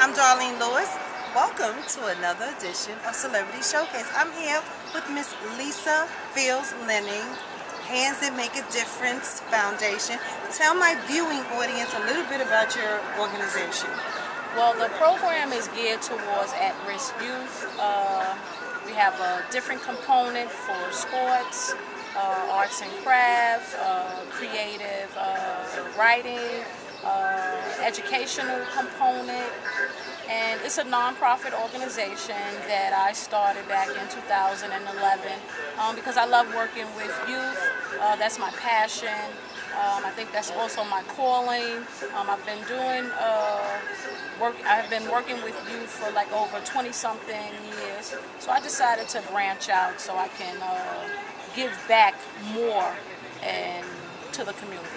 I'm Darlene Lewis. Welcome to another edition of Celebrity Showcase. I'm here with Miss Lisa Fields Lenning, Hands That Make a Difference Foundation. Tell my viewing audience a little bit about your organization. Well, the program is geared towards at-risk youth. We have a different component for sports, arts and crafts, creative writing, educational component, and it's a nonprofit organization that I started back in 2011 because I love working with youth. That's my passion. I think that's also my calling. I've been doing I've been working with youth for like over 20-something years. So I decided to branch out so I can give back more and to the community.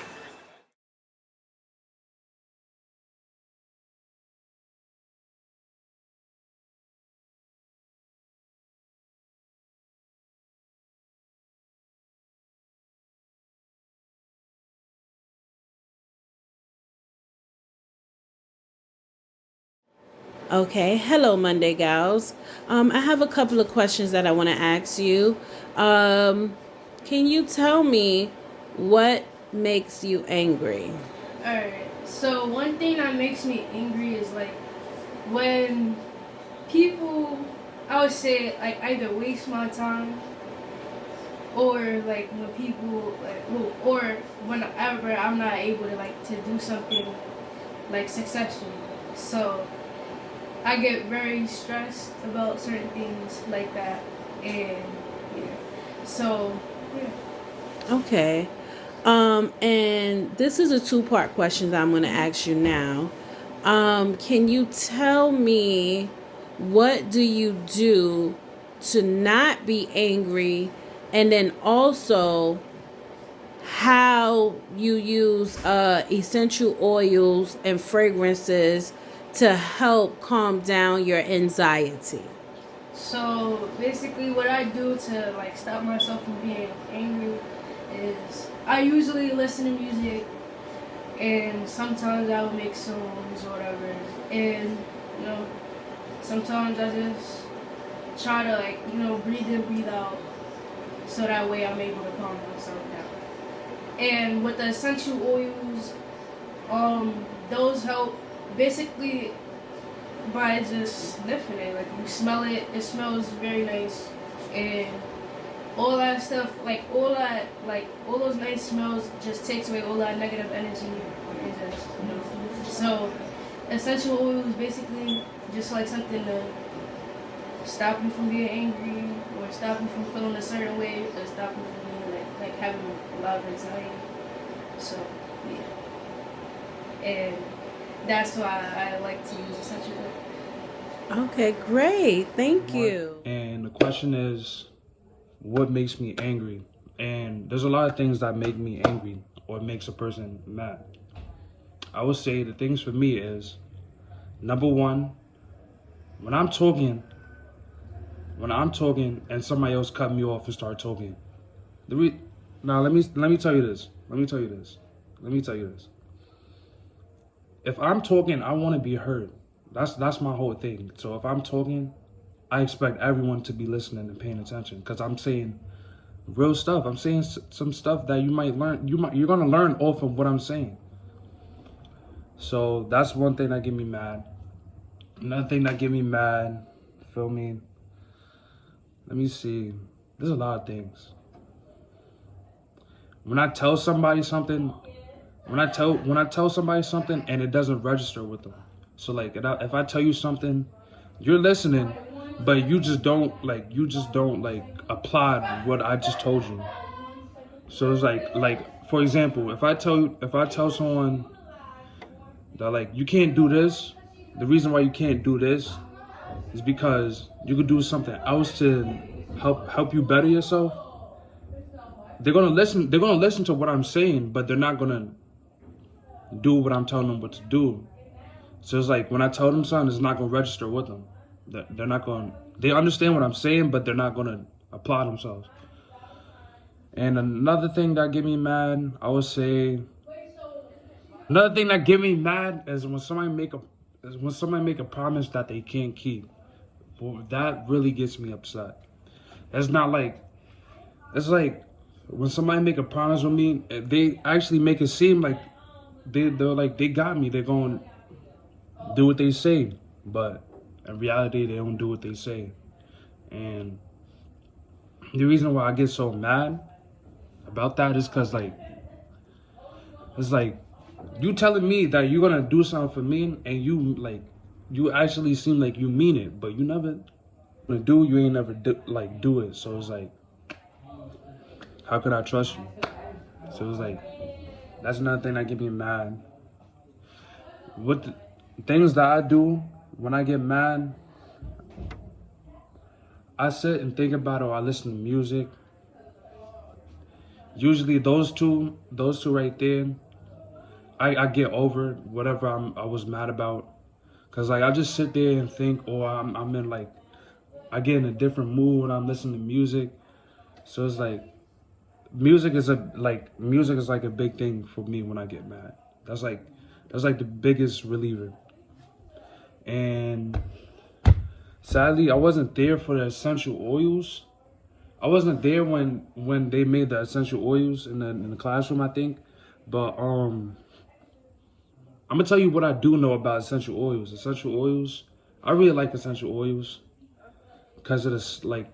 Okay, hello Monday gals. I have a couple of questions that I want to ask you. Can you tell me what makes you angry? Alright, so one thing that makes me angry is like when people, I would say, like either waste my time or like when people or whenever I'm not able to like to do something like successfully. So I get very stressed about certain things like that, and yeah. So yeah. Okay. And this is a two-part question that I'm going to ask you now. Can you tell me what do you do to not be angry, and then also how you use essential oils and fragrances to help calm down your anxiety? So basically, what I do to like stop myself from being angry is I usually listen to music, and sometimes I will make songs or whatever, and sometimes I just try to breathe in, breathe out, so that way I'm able to calm myself down. And with the essential oils, those help basically by just sniffing it. Like you smell it, it smells very nice, and all that stuff, all those nice smells just takes away all that negative energy, and just. So essential oils basically just like something to stop you from being angry, or stop you from feeling a certain way, or stop you from being like having a lot of anxiety. So yeah, and that's why I like to use essential oils. Okay, great. Thank you. And the question is, what makes me angry? And there's a lot of things that make me angry or makes a person mad. I would say the things for me is, number one, when I'm talking and somebody else cut me off and start talking. Now let me tell you this. If I'm talking, I want to be heard. That's my whole thing. So if I'm talking, I expect everyone to be listening and paying attention, because I'm saying real stuff. I'm saying some stuff that you might learn. You're gonna learn off of what I'm saying. So that's one thing that get me mad. Another thing that get me mad, feel me? Let me see. There's a lot of things. When I tell somebody something, when I tell somebody something and it doesn't register with them. So like if I tell you something, you're listening, but you just don't apply what I just told you. So it's like for example, if I tell someone that like you can't do this, the reason why you can't do this is because you could do something else to help you better yourself. They're gonna listen to what I'm saying, but they're not gonna do what I'm telling them what to do. So it's like when I tell them something, it's not gonna register with them. They're not going. They understand what I'm saying, but they're not gonna apply themselves. And another thing that get me mad, I would say, another thing that get me mad is when somebody when somebody make a promise that they can't keep. Well, that really gets me upset. It's not like, it's like when somebody make a promise with me, they actually make it seem like they're like they got me. They're going to do what they say, but in reality, they don't do what they say. And the reason why I get so mad about that is because like it's like you telling me that you're gonna do something for me, and you actually seem like you mean it, but you never you ain't never do it. So it's like, how could I trust you? So it's like, that's another thing that get me mad. What the things that I do when I get mad, I sit and think about it, or I listen to music. Usually those two right there, I get over whatever I was mad about. Cause like I just sit there and think, or I'm in like, I get in a different mood when I'm listening to music. So it's like, music is like a big thing for me when I get mad. That's like the biggest reliever. And sadly, I wasn't there for the essential oils. I wasn't there when they made the essential oils in the classroom, I think. But I'm gonna tell you what I do know about essential oils. Essential oils, I really like essential oils because it's like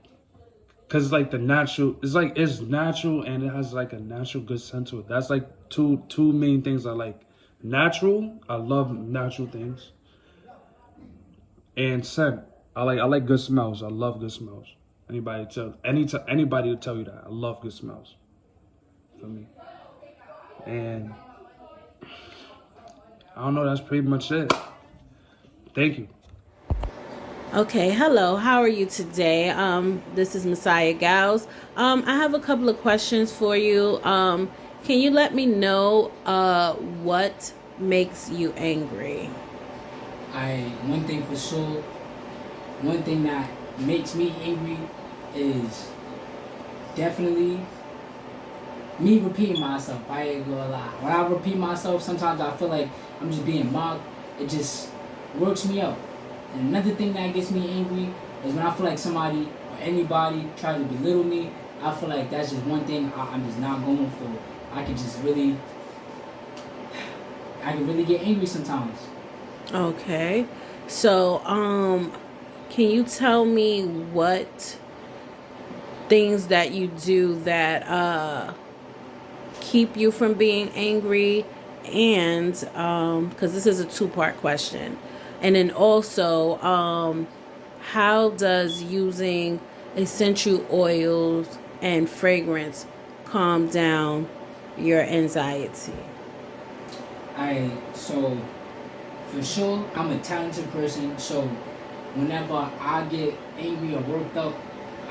the natural. It's natural, and it has like a natural good scent to it. That's like two main things I like. Natural, I love natural things, and scent. I like good smells. I love good smells. Anybody will tell you that. I love good smells. For me. And I don't know, that's pretty much it. Thank you. Okay, hello. How are you today? This is Messiah Gauss. I have a couple of questions for you. Can you let me know what makes you angry? One thing for sure, one thing that makes me angry is definitely me repeating myself. I ain't gonna lie. When I repeat myself, sometimes I feel like I'm just being mocked. It just works me up. And another thing that gets me angry is when I feel like somebody or anybody tries to belittle me. I feel like that's just one thing I'm just not going for. I can really get angry sometimes. Okay. So, can you tell me what things that you do that keep you from being angry? And because this is a two-part question. And then also, how does using essential oils and fragrance calm down your anxiety? So for sure, I'm a talented person. So whenever I get angry or worked up,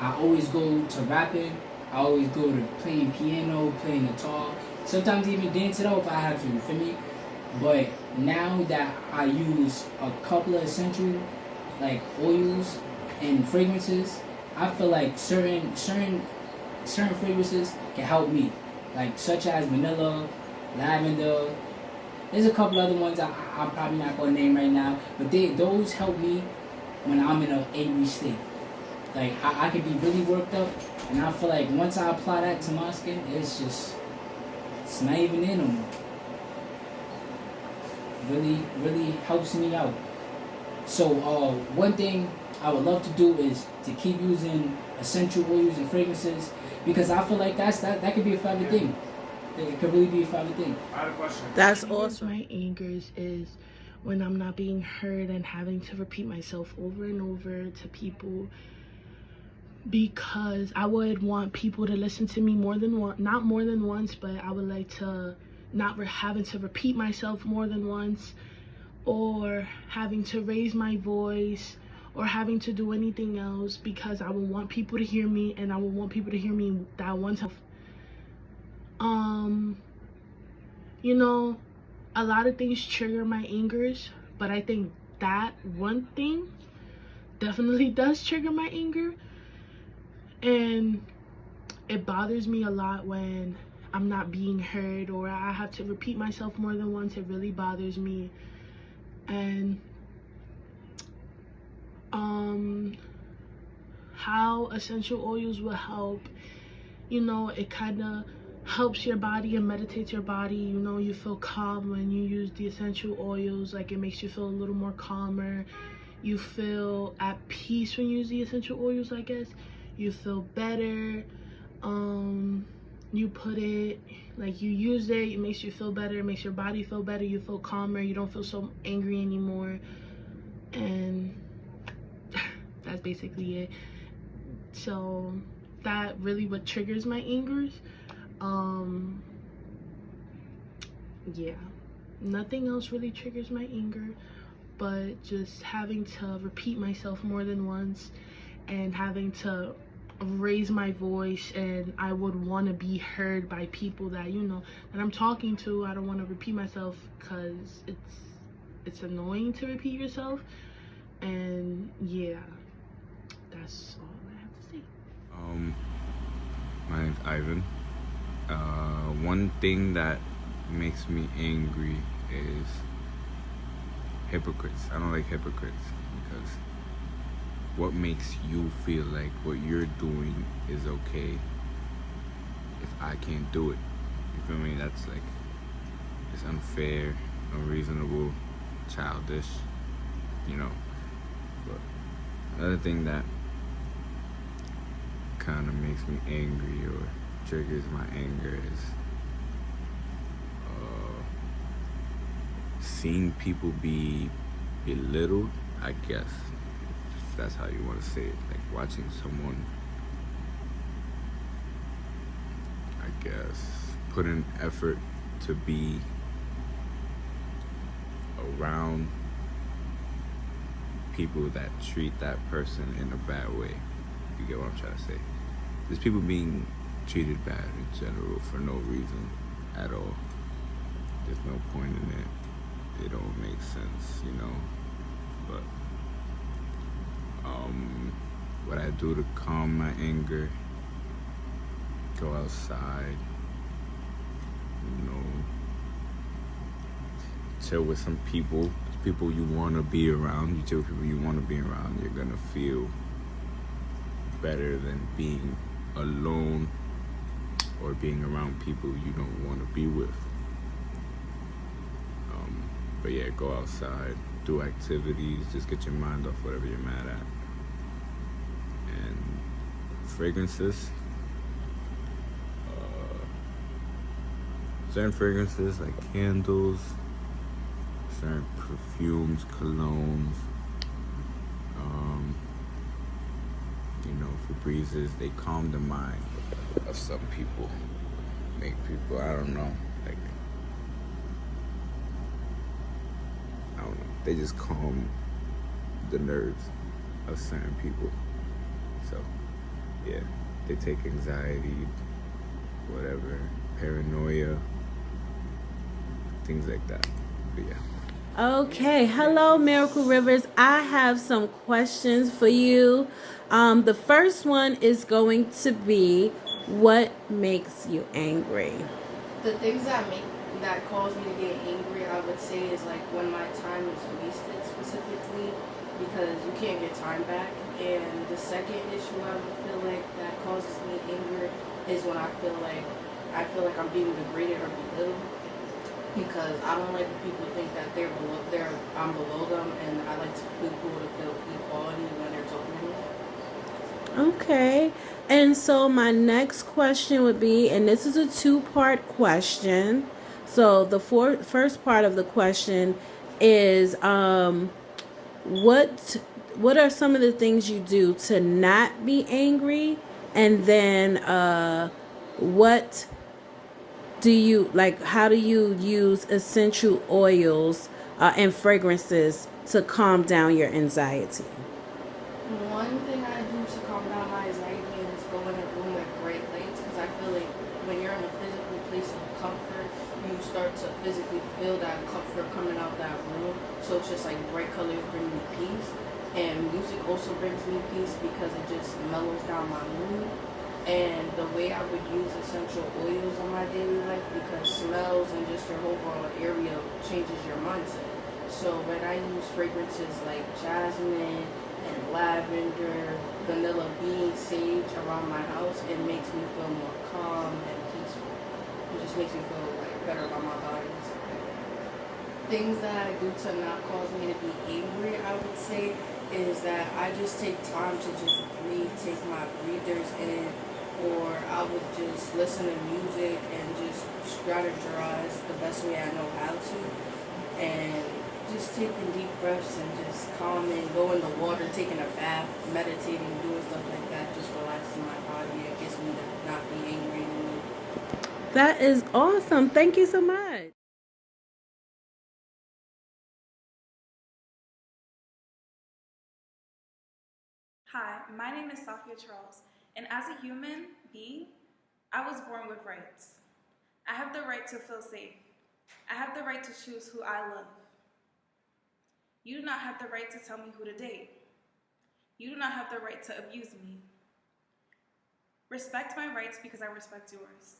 I always go to rapping. I always go to playing piano, playing guitar. Sometimes even dance it out if I have to, you feel me? But now that I use a couple of essential like oils and fragrances, I feel like certain fragrances can help me, like such as vanilla, lavender. There's a couple other ones I'm probably not gonna name right now, but those help me when I'm in an angry state. Like I can be really worked up, and I feel like once I apply that to my skin, it's not even in no more. Really helps me out. So one thing I would love to do is to keep using essential oils and fragrances, because I feel like that could be a forever thing. It could really be a forever thing. I had a question. That's awesome. My angers is when I'm not being heard and having to repeat myself over and over to people, because I would want people to listen to me not more than once, but I would like to not having to repeat myself more than once, or having to raise my voice, or having to do anything else, because I would want people to hear me, and I would want people to hear me that one time. A lot of things trigger my angers, but I think that one thing definitely does trigger my anger, and it bothers me a lot when I'm not being heard, or I have to repeat myself more than once. It really bothers me. And how essential oils will help. You know, it kind of helps your body and meditates your body. You know, you feel calm when you use the essential oils. Like, it makes you feel a little more calmer. You feel at peace when you use the essential oils, I guess. You feel better. You put it, like, you use it makes you feel better, it makes your body feel better, you feel calmer, you don't feel so angry anymore. And that's basically it. So that really what triggers my angers. Yeah, nothing else really triggers my anger, but just having to repeat myself more than once and having to raise my voice, and I would want to be heard by people that, you know, that I'm talking to. I don't want to repeat myself because it's annoying to repeat yourself. And yeah, that's all I have to say. My name's Ivan. One thing that makes me angry is hypocrites. I don't like hypocrites because what makes you feel like what you're doing is okay if I can't do it? You feel me? That's like, it's unfair, unreasonable, childish, you know. But another thing that kind of makes me angry or triggers my anger is seeing people be belittled, I guess. If that's how you want to say it. Like watching someone, I guess, put in effort to be around people that treat that person in a bad way. If you get what I'm trying to say. There's people being treated bad in general for no reason at all. There's no point in it. It don't make sense, you know. But what I do to calm my anger, go outside, you know, chill with some people you want to be around. You chill with people you want to be around, you're gonna feel better than being alone or being around people you don't want to be with. But yeah, go outside, do activities, just get your mind off whatever you're mad at. And fragrances, certain fragrances like candles, certain perfumes, colognes, you know, Febrezes, they calm the mind of some people, make people, I don't know, like, I don't know, they just calm the nerves of certain people. So, yeah, they take anxiety, whatever, paranoia, things like that. But yeah. Okay, hello Miracle Rivers. I have some questions for you. The first one is going to be, what makes you angry? The things that cause me to get angry, I would say, is like when my time is wasted specifically, because you can't get time back. And the second issue I would feel like that causes me anger is when I feel like I'm being degraded or belittled, because I don't like when people think that I'm below them, and I like people to feel equality when they're talking to me. Okay, and so my next question would be, and this is a two-part question. So the first part of the question is, what are some of the things you do to not be angry? And then what do you like? How do you use essential oils and fragrances to calm down your anxiety? One thing I do to calm down my anxiety is go in a room with bright lights, because I feel like when you're in a physical place of comfort, you start to physically feel that comfort coming out that room. So it's just like bright colors bring me peace, and music also brings me peace because it just mellows down my mood. And the way I would use essential oils in my daily life, because smells and just your overall area changes your mindset. So when I use fragrances like jasmine and lavender lavender, vanilla bean, sage around my house, it makes me feel more calm and peaceful. It just makes me feel like better about my body. Things that I do to not cause me to be angry, I would say, is that I just take time to just breathe, take my breathers in, or I would just listen to music and just strategize the best way I know how to, and just taking deep breaths and just calming, go in the water, taking a bath, meditating, doing stuff like that, just relaxes my body. It gets me to not be angry anymore. That is awesome. Thank you so much. Hi, my name is Sophia Charles, and as a human being, I was born with rights. I have the right to feel safe. I have the right to choose who I love. You do not have the right to tell me who to date. You do not have the right to abuse me. Respect my rights because I respect yours.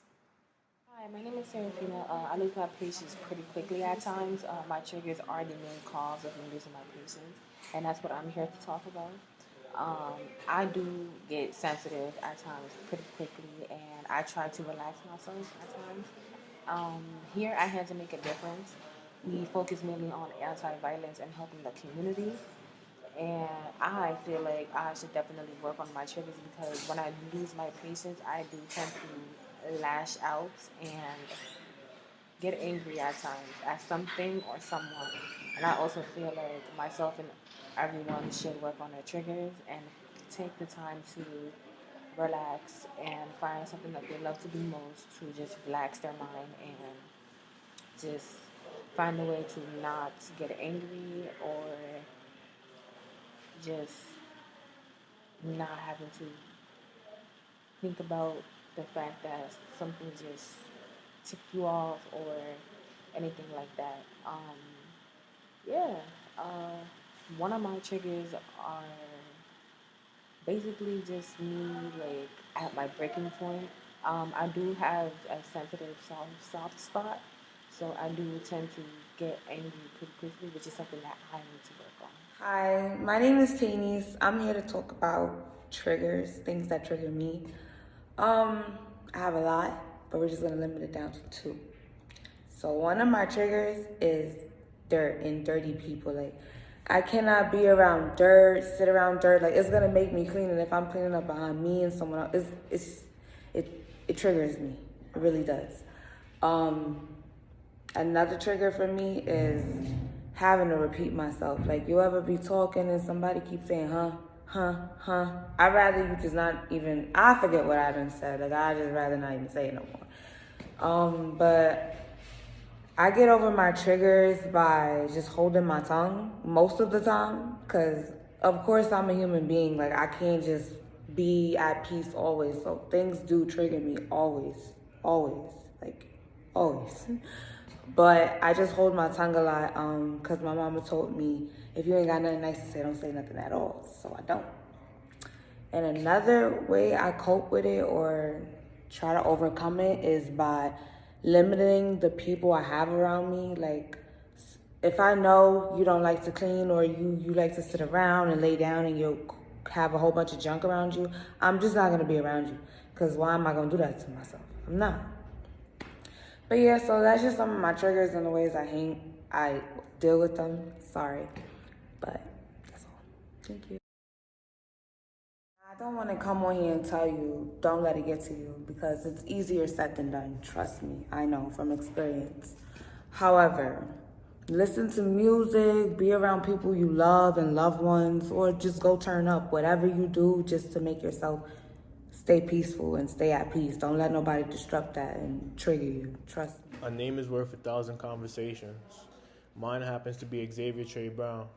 Hi, my name is Serafina. I lose my patience pretty quickly at times. My triggers are the main cause of me losing my patience, and that's what I'm here to talk about. I do get sensitive at times pretty quickly, and I try to relax myself at times. Here at Hands to Make a Difference, we focus mainly on anti-violence and helping the community. And I feel like I should definitely work on my triggers because when I lose my patience, I do tend to lash out and get angry at times at something or someone. And I also feel like myself and everyone should work on their triggers and take the time to relax and find something that they love to do most to just relax their mind and just find a way to not get angry or just not having to think about the fact that something just ticked you off or anything like that. Yeah, uh, one of my triggers are basically just me like at my breaking point. I do have a sensitive soft spot, so I do tend to get angry pretty quickly, which is something that I need to work on. Hi, my name is Tanice. I'm here to talk about triggers, things that trigger me. I have a lot, but we're just gonna limit it down to two. So one of my triggers is dirt and dirty people. Like I cannot be around dirt, sit around dirt. Like it's gonna make me clean, and if I'm cleaning up behind me and someone else, it triggers me. It really does. Another trigger for me is having to repeat myself. Like you ever be talking and somebody keeps saying huh. I'd rather you just not even. I forget what I done said. Like I just rather not even say it no more. But I get over my triggers by just holding my tongue most of the time, because of course I'm a human being. Like I can't just be at peace always. So things do trigger me always, like always. But I just hold my tongue a lot because my mama told me if you ain't got nothing nice to say, don't say nothing at all. So I don't. And another way I cope with it or try to overcome it is by limiting the people I have around me. Like if I know you don't like to clean or you like to sit around and lay down and you have a whole bunch of junk around you, I'm just not going to be around you, because why am I going to do that to myself? I'm not. But yeah, so that's just some of my triggers and the ways I deal with them. Sorry, but that's all. Thank you. I don't want to come on here and tell you, don't let it get to you, because it's easier said than done. Trust me, I know from experience. However, listen to music, be around people you love and loved ones, or just go turn up. Whatever you do, just to make yourself stay peaceful and stay at peace. Don't let nobody disrupt that and trigger you. Trust me. A name is worth 1,000 conversations. Mine happens to be Xavier Trey Brown.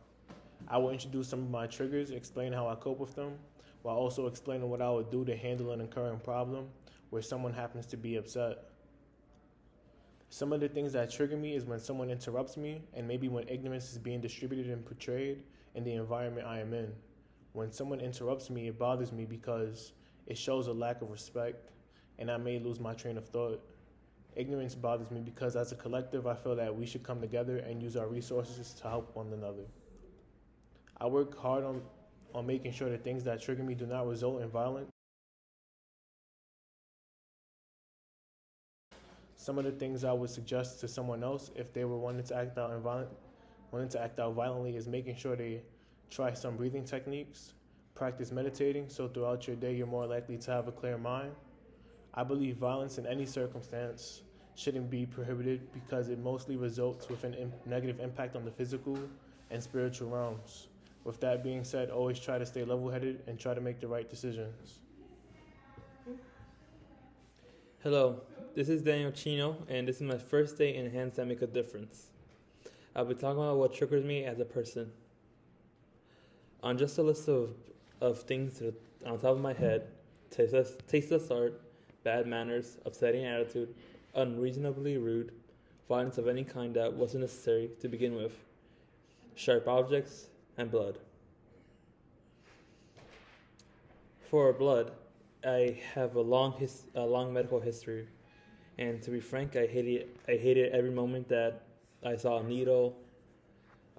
I will introduce some of my triggers, explain how I cope with them, while also explaining what I would do to handle an occurring problem where someone happens to be upset. Some of the things that trigger me is when someone interrupts me, and maybe when ignorance is being distributed and portrayed in the environment I am in. When someone interrupts me, it bothers me because it shows a lack of respect, and I may lose my train of thought. Ignorance bothers me because as a collective, I feel that we should come together and use our resources to help one another. I work hard on making sure the things that trigger me do not result in violence. Some of the things I would suggest to someone else if they were wanting to act out violently is making sure they try some breathing techniques, practice meditating so throughout your day you're more likely to have a clear mind. I believe violence in any circumstance shouldn't be prohibited because it mostly results with a negative impact on the physical and spiritual realms. With that being said, always try to stay level-headed and try to make the right decisions. Hello, this is Daniel Chino, and this is my first day in Hands That Make a Difference. I'll be talking about what triggers me as a person. On just a list of things on top of my head, tasteless art, bad manners, upsetting attitude, unreasonably rude, violence of any kind that wasn't necessary to begin with, sharp objects, and blood. For blood, I have a long medical history, and to be frank, I hated every moment that I saw a needle,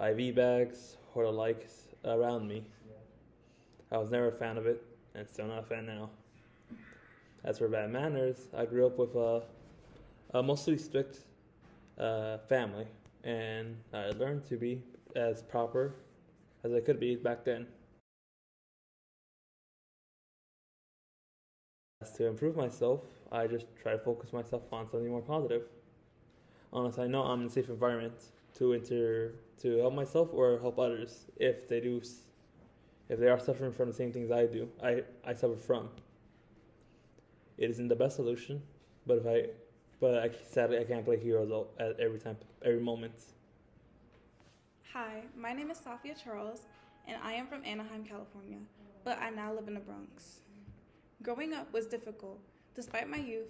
IV bags, or the likes around me. I was never a fan of it, and still not a fan now. As for bad manners, I grew up with a mostly strict family, and I learned to be as proper as I could be back then. To improve myself, I just try to focus myself on something more positive. Unless I know I'm in a safe environment to help myself or help others if they are suffering from the same things I suffer from. It isn't the best solution, but sadly I can't play heroes at every moment. Hi, my name is Safia Charles, and I am from Anaheim, California, but I now live in the Bronx. Growing up was difficult. Despite my youth,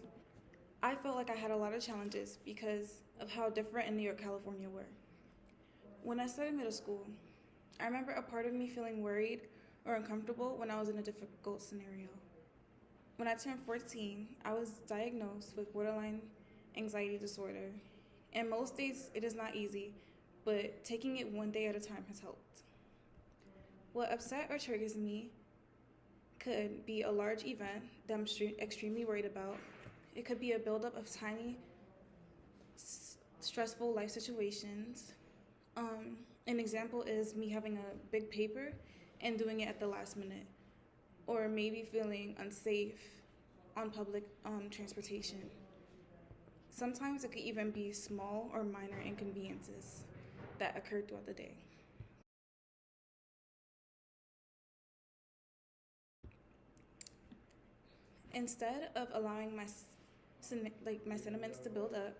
I felt like I had a lot of challenges because of how different in New York, California were. When I started middle school, I remember a part of me feeling worried or uncomfortable when I was in a difficult scenario. When I turned 14, I was diagnosed with borderline anxiety disorder, and most days it is not easy, but taking it one day at a time has helped. What upset or triggers me could be a large event that I'm extremely worried about. It could be a buildup of tiny, stressful life situations. An example is me having a big paper and doing it at the last minute, or maybe feeling unsafe on public transportation. Sometimes it could even be small or minor inconveniences that occur throughout the day. Instead of allowing my sentiments to build up,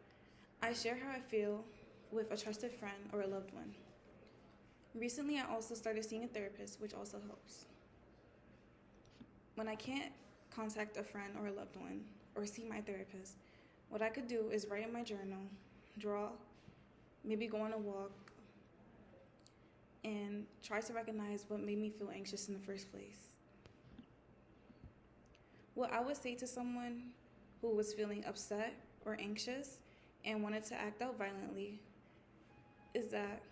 I share how I feel with a trusted friend or a loved one. Recently, I also started seeing a therapist, which also helps. When I can't contact a friend or a loved one or see my therapist, what I could do is write in my journal, draw, maybe go on a walk, and try to recognize what made me feel anxious in the first place. What I would say to someone who was feeling upset or anxious and wanted to act out violently is that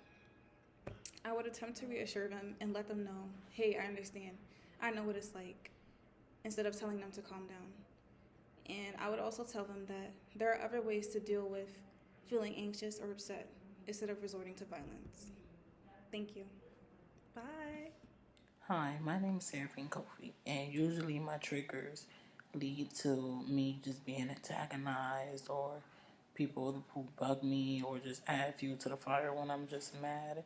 I would attempt to reassure them and let them know, hey, I understand. I know what it's like, instead of telling them to calm down. And I would also tell them that there are other ways to deal with feeling anxious or upset instead of resorting to violence. Thank you. Bye. Hi, my name is Seraphine Kofi, and usually my triggers lead to me just being antagonized or people who bug me or just add fuel to the fire when I'm just mad.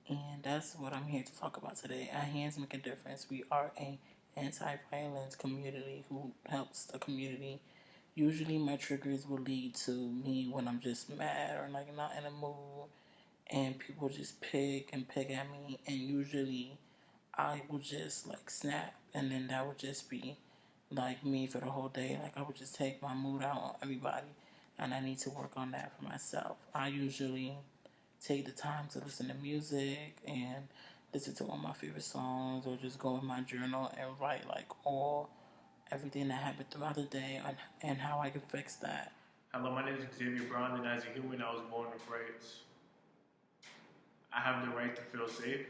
And that's what I'm here to talk about today. Our hands make a difference. We are a anti-violence community who helps the community. Usually my triggers will lead to me when I'm just mad or like not in a mood, and people just pick at me, and usually I would just like snap, and then that would just be like me for the whole day. Like I would just take my mood out on everybody, and I need to work on that for myself. I usually take the time to listen to music and listen to one of my favorite songs, or just go in my journal and write like everything that happened throughout the day and how I can fix that. Hello, my name is Xavier Brown, and as a human, I was born with rights. I have the right to feel safe.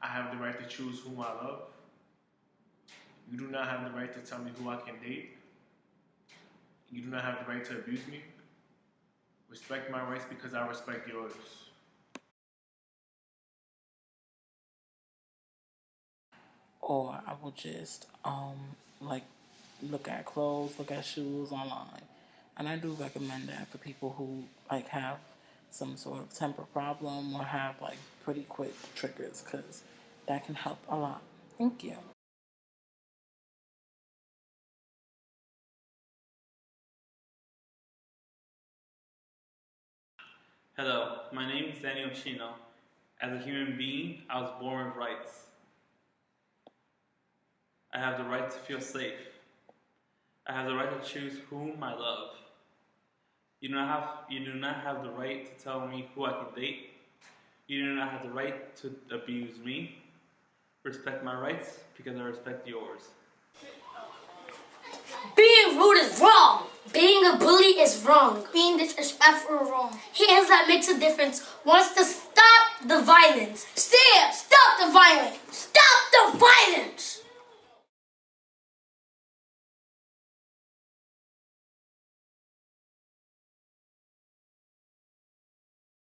I have the right to choose whom I love. You do not have the right to tell me who I can date. You do not have the right to abuse me. Respect my rights because I respect yours. Or I will just like look at clothes, look at shoes online. And I do recommend that for people who like have some sort of temper problem or have like pretty quick triggers, because that can help a lot. Thank you. Hello, my name is Daniel Chino. As a human being, I was born with rights. I have the right to feel safe. I have the right to choose whom I love. You do not have the right to tell me who I can date. You do not have the right to abuse me. Respect my rights because I respect yours. Being rude is wrong. Being a bully is wrong. Being disrespectful is wrong. Hands that makes a difference wants to stop the violence. Stop the violence. Stop the violence.